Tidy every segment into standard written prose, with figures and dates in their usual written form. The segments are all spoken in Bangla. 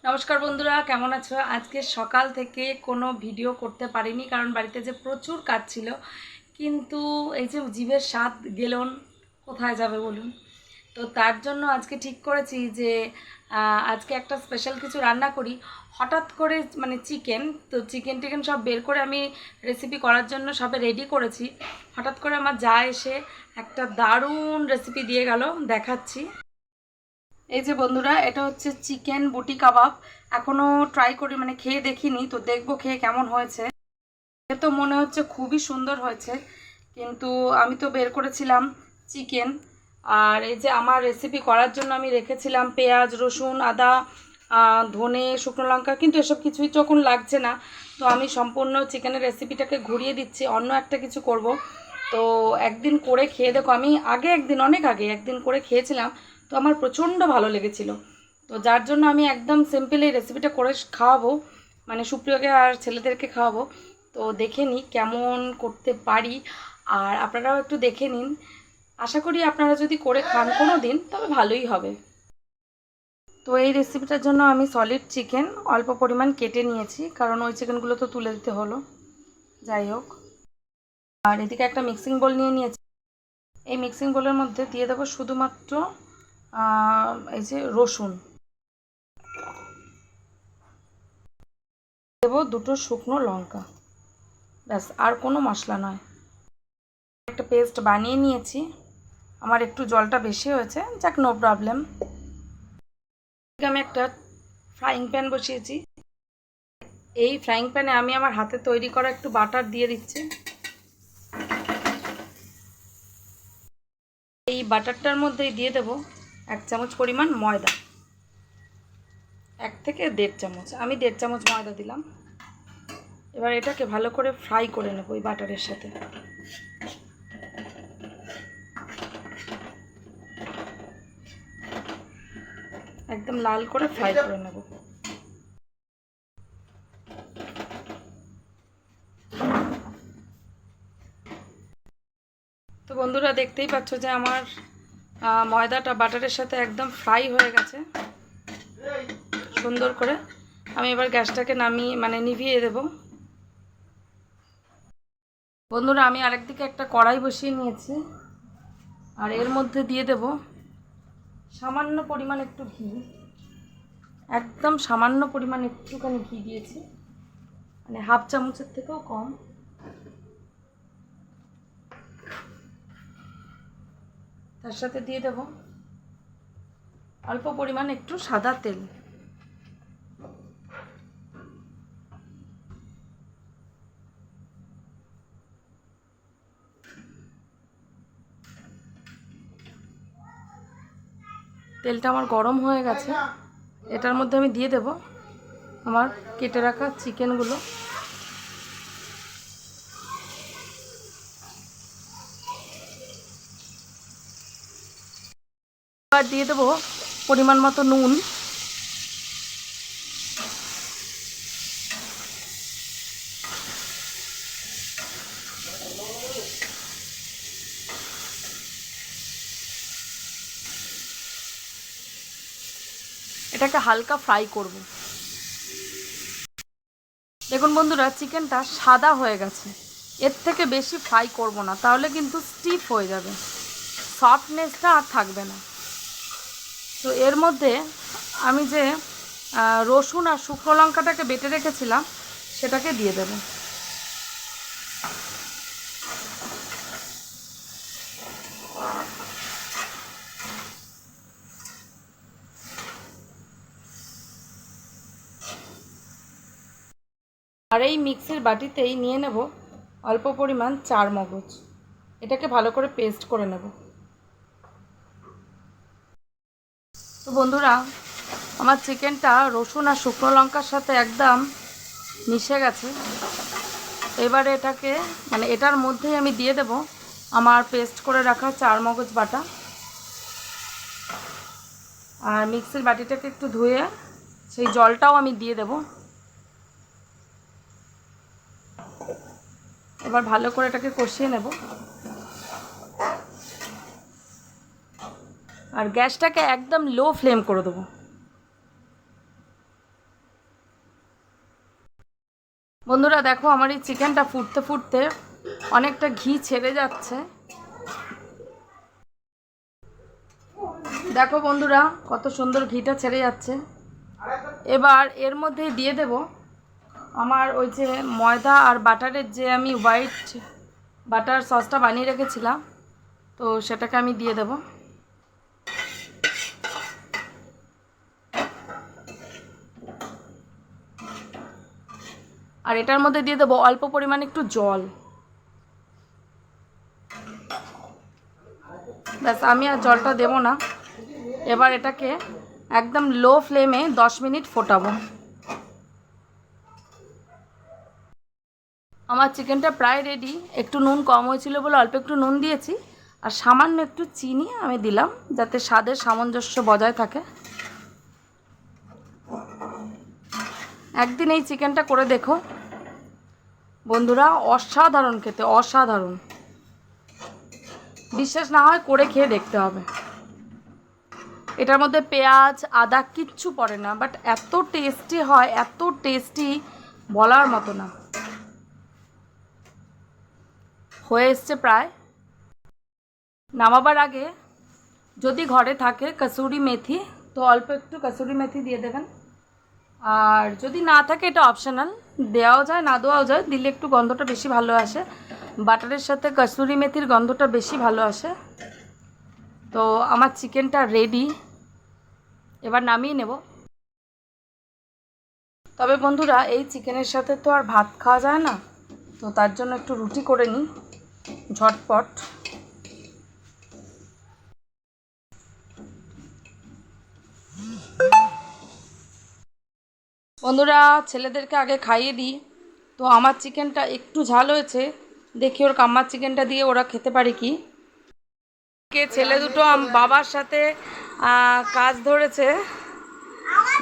নমস্কার বন্ধুরা, কেমন আছো? আজকে সকাল থেকে কোনো ভিডিও করতে পারিনি, কারণ বাড়িতে যে প্রচুর কাজ ছিল। কিন্তু এই যে জিভের স্বাদ গেলন কোথায় যাবে বলুন? তো তার জন্য আজকে ঠিক করেছি যে আজকে একটা স্পেশাল কিছু রান্না করি। হঠাৎ করে মানে চিকেন টিকেন সব বের করে আমি রেসিপি করার জন্য সবে রেডি করেছি। হঠাৎ করে আমার যা এসে একটা দারুণ রেসিপি দিয়ে গেল, দেখাচ্ছি। এই যে বন্ধুরা, এটা হচ্ছে চিকেন বুটি কাবাব। এখনো ট্রাই করি, মানে খেয়ে দেখিনি, তো দেখবো খেয়ে কেমন হয়েছে। এ তো মনে হচ্ছে খুবই সুন্দর হয়েছে, কিন্তু আমি তো বের করেছিলাম চিকেন। আর এই যে আমার রেসিপি করার জন্য আমি রেখেছিলাম পেঁয়াজ, রসুন, আদা, ধনে, শুকনো লঙ্কা, কিন্তু এসব কিছুই তখন লাগছে না। তো আমি সম্পূর্ণ চিকেনের রেসিপিটাকে ঘুরিয়ে দিচ্ছি, অন্য একটা কিছু করব। তো একদিন করে খেয়ে দেখো, আমি অনেক আগে একদিন করে খেয়েছিলাম, তো আমার প্রচণ্ড ভালো লেগেছিল। তো যার জন্য আমি একদম সিম্পল এই রেসিপিটা করে খাওয়াবো, মানে সুপ্রিয়কে আর ছেলেদেরকে খাওয়াবো। তো দেখে নিই কেমন করতে পারি, আর আপনারাও একটু দেখে নিন। আশা করি আপনারা যদি করে খান কোনো দিন, তবে ভালোই হবে। তো এই রেসিপিটার জন্য আমি সলিড চিকেন অল্প পরিমাণ কেটে নিয়েছি, কারণ ওই চিকেনগুলো তো তুলে দিতে হলো। যাই হোক, আর এদিকে একটা মিক্সিং বোল নিয়ে নিয়েছি। এই মিক্সিং বোলের মধ্যে দিয়ে দেবো শুধুমাত্র এই যে রসুন, দেবো দুটো শুকনো লঙ্কা, ব্যাস, আর কোনো মশলা নয়। একটা পেস্ট বানিয়ে নিয়েছি। আমার একটু জলটা বেশি হয়েছে, যাক, নো প্রবলেম। আমি একটা ফ্রাইং প্যান বসিয়েছি। এই ফ্রাইং প্যানে আমি আমার হাতে তৈরি করা একটু বাটার দিয়ে দিচ্ছি। এই বাটারটার মধ্যেই দিয়ে দেব 1 চামচ পরিমাণ ময়দা। 1 থেকে 1.5 চামচ, আমি 1.5 চামচ ময়দা দিলাম। এবার এটাকে ভালো করে ফ্রাই করে নেব এই বাটারের সাথে। একদম লাল করে ফ্রাই করে নেব। তো বন্ধুরা, দেখতেই পাচ্ছ যে আমার ময়দাটা বাটারের সাথে একদম ফ্রাই হয়ে গেছে সুন্দর করে। আমি এবার গ্যাসটাকে নিভিয়ে দেব। বন্ধুরা, আমি আরেকদিকে একটা কড়াই বসিয়ে নিয়েছি, আর এর মধ্যে দিয়ে দেব সামান্য পরিমাণ একটু ঘি। একদম সামান্য পরিমাণ একটুখানি ঘি দিয়েছি, মানে 1/2 চামচের থেকেও কম। তার সাথে দিয়ে দেব অল্প পরিমাণ একটু সাদা তেল। তেলটা আমার গরম হয়ে গেছে। এটার মধ্যে আমি দিয়ে দেব আমার কেটে রাখা চিকেনগুলো। এবার দিয়ে দেব পরিমাণ মতো নুন। এটাকে হালকা ফ্রাই করব। দেখুন বন্ধুরা, চিকেনটা সাদা হয়ে গেছে। এর থেকে বেশি ফ্রাই করব না, তাহলে কিন্তু স্টিফ হয়ে যাবে, সফটনেসটা আর থাকবে না। তো এর মধ্যে আমি যে রসুন আর শুকনো লঙ্কাটাকে বেটে রেখেছিলাম, সেটাকে দিয়ে দেব। আর এই মিক্সির বাটিতেই নিয়ে নেব অল্প পরিমাণ চারমগজ। এটাকে ভালো করে পেস্ট করে নেব। তো বন্ধুরা, আমার চিকেনটা রসুন আর শুকনো লঙ্কার সাথে একদম মিশে গেছে। এবারে এটাকে এটার মধ্যেই আমি দিয়ে দেব আমার পেস্ট করে রাখা চারমগজ বাটা। আর মিক্সির বাটিটাকে একটু ধুয়ে সেই জলটাও আমি দিয়ে দেব। এবার ভালো করে এটাকে কষিয়ে নেব। আর গ্যাসটাকে একদম লো ফ্লেম করে দেবো। বন্ধুরা দেখো আমার এই চিকেনটা ফুটতে ফুটতে অনেকটা ঘি ছেড়ে যাচ্ছে। দেখো বন্ধুরা কত সুন্দর ঘিটা ছেড়ে যাচ্ছে। এবার এর মধ্যে দিয়ে দেব আমার ওই যে ময়দা আর বাটারের যে আমি হোয়াইট বাটার সসটা বানিয়ে রেখেছিলাম, তো সেটাকে আমি দিয়ে দেব। আর এটার মধ্যে দিয়ে দেবো অল্প পরিমাণে একটু জল। ব্যাস, আমি আর জলটা দেবো না। এবার এটাকে একদম লো ফ্লেমে 10 মিনিট ফোটাবো। আমার চিকেনটা প্রায় রেডি। একটু নুন কম হয়েছিল বলে অল্প একটু নুন দিয়েছি, আর সামান্য একটু চিনি আমি দিলাম যাতে স্বাদের সামঞ্জস্য বজায় থাকে। একদিন এই চিকেনটা করে দেখো বন্ধুরা, অসাধারণ খেতে, অসাধারণ। বিশ্বাস না হয় করে খেয়ে দেখতে হবে। এটার মধ্যে পেঁয়াজ আদা কিচ্ছু পড়ে না, বাট এত টেস্টি হয়, এত টেস্টি বলার মতো না। হয়ে এসছে প্রায়। নামাবার আগে যদি ঘরে থাকে কসুরি মেথি, তো অল্প একটু কসুরি মেথি দিয়ে দেবেন। আর যদি না থাকে এটা অপশনাল, দেওয়াও যায় না দেওয়াও যায়, দিলে একটু গন্ধটা বেশি ভালো আসে। বাটারের সাথে কসুরি মেথির গন্ধটা বেশি ভালো আসে। তো আমার চিকেনটা রেডি, এবার নামিয়ে নেব। তবে বন্ধুরা এই চিকেনের সাথে তো আর ভাত খাওয়া যায় না, তো তার জন্য একটু রুটি করে নিই ঝটপট। বন্ধুরা ছেলেদেরকে আগে খাইয়ে দিই। তো আমার চিকেনটা একটু ঝাল হয়েছে, দেখি ওর কাম্মার চিকেনটা দিয়ে ওরা খেতে পারে কি। ছেলে দুটো বাবার সাথে কাজ ধরেছে।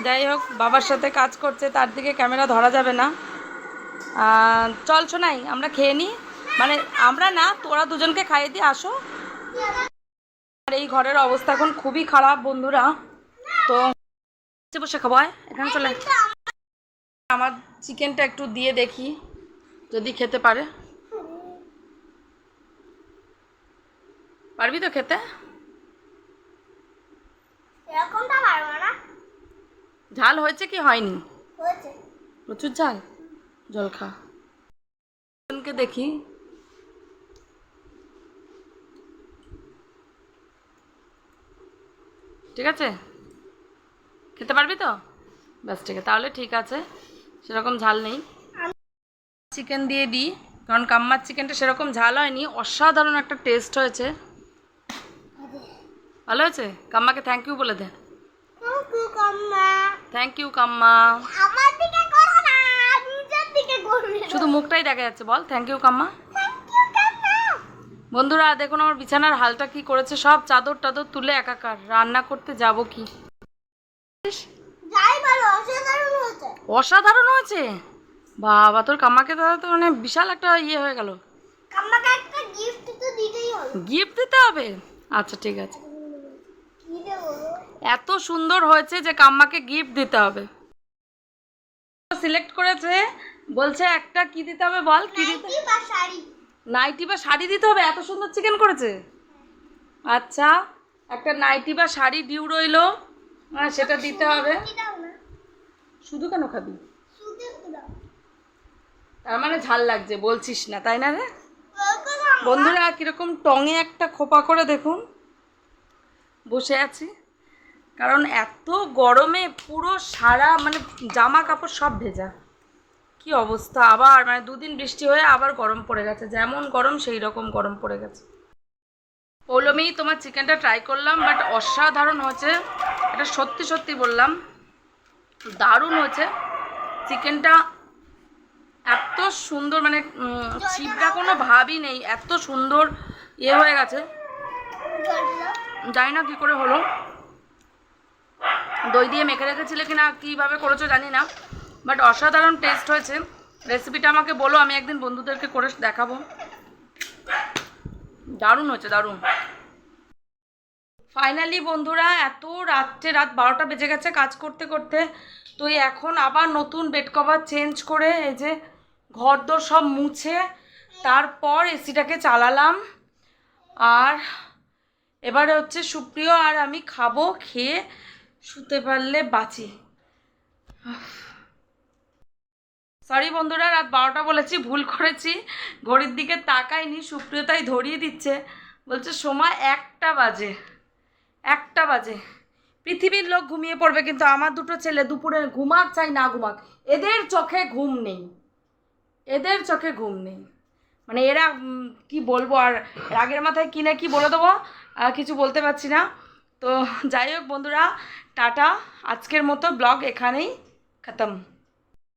যাই হোক, বাবার সাথে কাজ করছে, তার দিকে ক্যামেরা ধরা যাবে না। চল শোনাই, আমরা খেয়ে নিই। মানে আমরা না, তোরা দুজনকে খাইয়ে দিয়ে আসো। আর এই ঘরের অবস্থা এখন খুবই খারাপ বন্ধুরা, তো বসে খাবো। এখানে চলে আমার চিকেনটা একটু দিয়ে দেখি যদি খেতে পারে। পারবি তো খেতে? এরকমটা পারবো না। ঝাল হয়েছে কি হয়নি? হয়েছে প্রচুর ঝাল। জল খা। দেখি। ঠিক আছে, খেতে পারবি তো? ব্যাস ঠিক আছে, তাহলে ঠিক আছে, সেরকম ঝাল নেই। চিকেন দিয়ে দিই, কারণ কাম্মার চিকেনটা সেরকম ঝাল হয়নি, অসাধারণ একটা টেস্ট হয়েছে। ভালো হয়েছে? কাম্মাকে থ্যাংক ইউ বলে দে। থ্যাংক ইউ কাম্মা। থ্যাংক ইউ কাম্মা। আমার দিকে করো না, নিজের দিকে করবে। শুধু মুখটাই দেখা যাচ্ছে, বল থ্যাংক ইউ কাম্মা। থ্যাংক ইউ কাম্মা। বন্ধুরা দেখুন আমার বিছানার হালটা কি করেছে, সব চাদর টাদর তুলে একাকার। রান্না করতে যাব কি? যাই বলো, অসাধারণ হয়েছে। অসাধারণ হয়েছে? বাবা, তোর কাম্মাকে তো মানে বিশাল একটা ইয়ে হয়ে গেল। কাম্মাকে একটা গিফট তো দিতেই হবে। গিফট দিতে হবে? আচ্ছা ঠিক আছে। কি দেবো? এত সুন্দর হয়েছে যে কাম্মাকে গিফট দিতে হবে। সিলেক্ট করেছে, বলছে একটা কি দিতে হবে বল, কি দিতে? নাইটি বা শাড়ি। নাইটি বা শাড়ি দিতে হবে, এত সুন্দর চিকেন করেছে। আচ্ছা, একটা নাইটি বা শাড়ি ডিউ রইলো, সেটা দিতে হবে। কি দাও না? শুধু কেন খাবি? শুধু একটু দাও। তার মানে ঝাল লাগছে বলছিস না, তাই না রে? ওকে দাও। বন্ধুরা কিরকম টঙে একটা খোপা করে দেখুন বসে আছি, কারণ এত গরমে পুরো সারা মানে জামা কাপড় সব ভেজা। কি অবস্থা! আবার মানে দুদিন বৃষ্টি হয়ে আবার গরম পড়ে গেছে, যেমন গরম সেই রকম গরম পড়ে গেছে। পৌলমি, তোমার চিকেনটা ট্রাই করলাম, বাট অসাধারণ হয়েছে, এটা সত্যি সত্যি বললাম, দারুণ হয়েছে চিকেনটা। এত সুন্দর, মানে ছিপটা কোনো ভাবই নেই, এত সুন্দর ইয়ে হয়ে গেছে। জানি না কী করে হলো, দই দিয়ে মেখে রেখেছিলে কিনা, কীভাবে করেছো জানি না, বাট অসাধারণ টেস্ট হয়েছে। রেসিপিটা আমাকে বলো, আমি একদিন বন্ধুদেরকে করে দেখাবো। দারুণ হয়েছে, দারুণ। ফাইনালি বন্ধুরা, এত রাত্রে, রাত 12টা বেজে গেছে কাজ করতে করতে, তো এখন আবার নতুন বেড কভার চেঞ্জ করে এই যে ঘরদোর সব মুছে তারপর এসিটাকে চালালাম। আর এবারে হচ্ছে সুপ্রিয় আর আমি খাবো, খেয়ে শুতে পারলে বাঁচি। সরি বন্ধুরা, রাত 12টা বলেছি, ভুল করেছি, ঘড়ির দিকে তাকাইনি। সুপ্রিয় তাই ধরিয়ে দিচ্ছে, বলছে সময় 1টা বাজে, 1টা বাজে। পৃথিবীর লোক ঘুমিয়ে পড়বে, কিন্তু আমার দুটো ছেলে দুপুরে ঘুমাক চাই না ঘুমাক, এদের চোখে ঘুম নেই, এদের চোখে ঘুম নেই। মানে এরা কি বলবো, আর রাগের মাথায় কি না কি বলে দেবো, কিছু বলতে পারছি না। তো যাই হোক বন্ধুরা, টাটা, আজকের মতো ব্লগ এখানেই খতম।